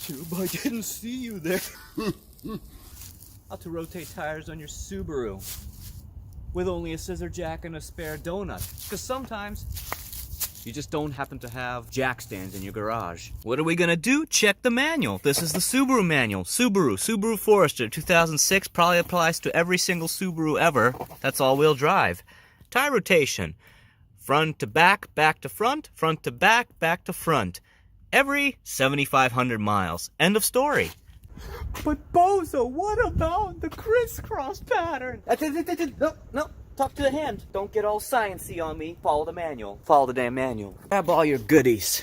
tube. I didn't see you there. How to rotate tires on your Subaru with only a scissor jack and a spare donut. Because sometimes you just don't happen to have jack stands in your garage. What are we gonna do? Check the manual. This is the Subaru manual. Subaru Forester 2006. Probably applies to every single Subaru ever. That's all-wheel drive. Tire rotation. Front to back, back to front, front to back, back to front. Every 7,500 miles. End of story. But Bozo, what about the crisscross pattern? No. Talk to the hand. Don't get all sciencey on me. Follow the manual. Follow the damn manual. Grab all your goodies.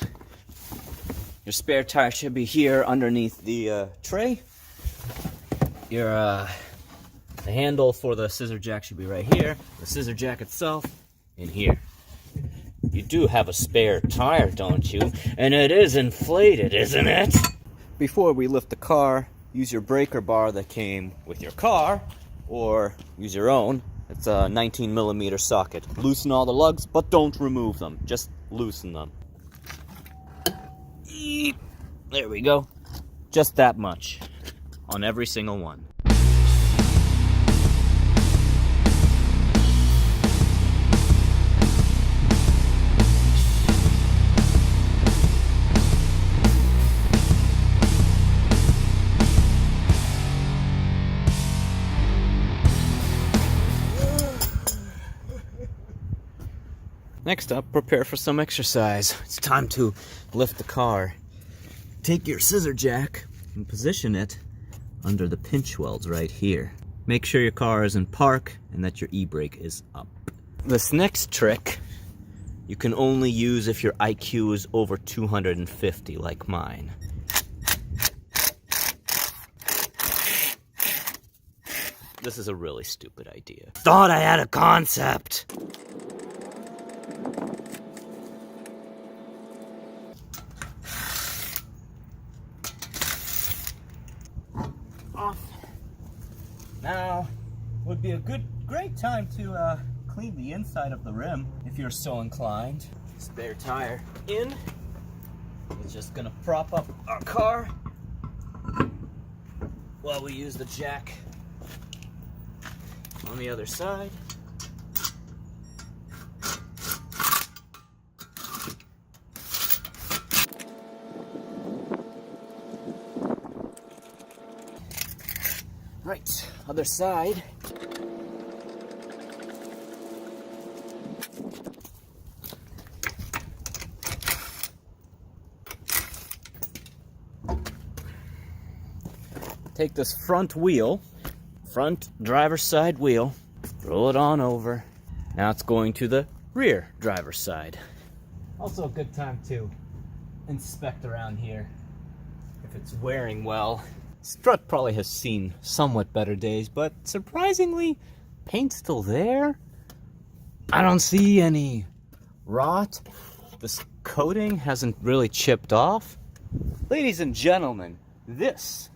Your spare tire should be here underneath the tray. Your the handle for the scissor jack should be right here. The scissor jack itself in here. You do have a spare tire, don't you? And it is inflated, isn't it? Before we lift the car, use your breaker bar that came with your car, or use your own. It's a 19mm socket. Loosen all the lugs, but don't remove them. Just loosen them. There we go. Just that much on every single one. Next up, prepare for some exercise. It's time to lift the car. Take your scissor jack and position it under the pinch welds right here. Make sure your car is in park and that your e-brake is up. This next trick you can only use if your IQ is over 250 like mine. This is a really stupid idea. Thought I had a concept! Off. Now would be a great time to clean the inside of the rim if you're so inclined. Spare tire in. We're just gonna prop up our car while we use the jack on the other side. Right, other side. Take this front wheel, front driver's side wheel, roll it on over. Now it's going to the rear driver's side. Also a good time to inspect around here if it's wearing well. Strut probably has seen somewhat better days, but surprisingly, paint's still there. I don't see any rot. This coating hasn't really chipped off. Ladies and gentlemen, this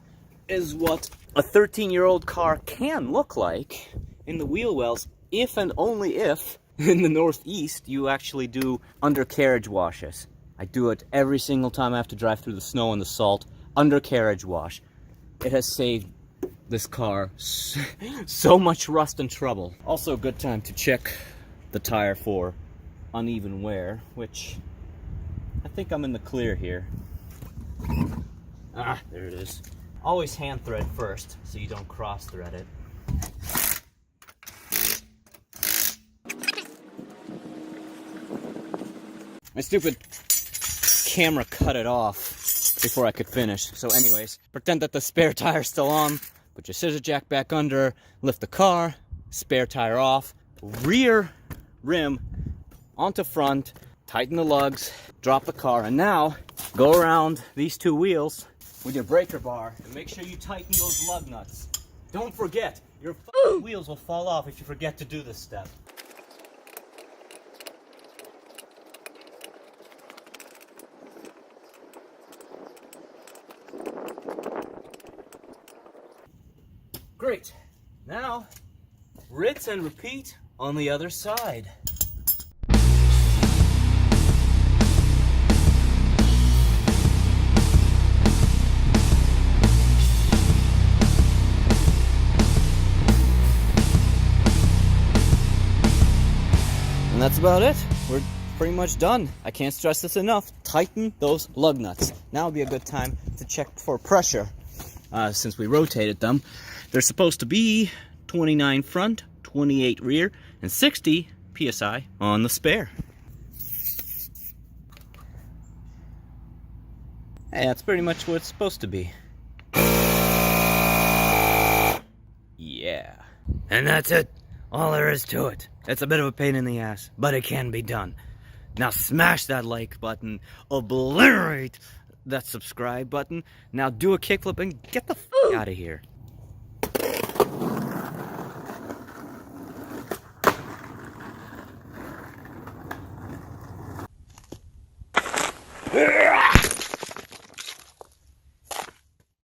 is what a 13-year-old car can look like in the wheel wells, if and only if in the Northeast you actually do undercarriage washes. I do it every single time I have to drive through the snow and the salt. Undercarriage wash. It has saved this car so much rust and trouble. Also a good time to check the tire for uneven wear, which I think I'm in the clear here. Ah, there it is. Always hand thread first so you don't cross thread it. My stupid camera cut it off before I could finish. So anyways, pretend that the spare tire's still on, put your scissor jack back under, lift the car, spare tire off, rear rim onto front, tighten the lugs, drop the car, and now go around these two wheels with your breaker bar and make sure you tighten those lug nuts. Don't forget, your wheels will fall off if you forget to do this step. Great. Now, rinse and repeat on the other side. And that's about it. We're pretty much done. I can't stress this enough. Tighten those lug nuts. Now would be a good time to check for pressure. Since we rotated them, they're supposed to be 29 front, 28 rear, and 60 psi on the spare. Hey, that's pretty much what it's supposed to be. Yeah. And that's it. All there is to it. It's a bit of a pain in the ass, but it can be done. Now smash that like button, obliterate that subscribe button. Now do a kickflip and get the f out of here.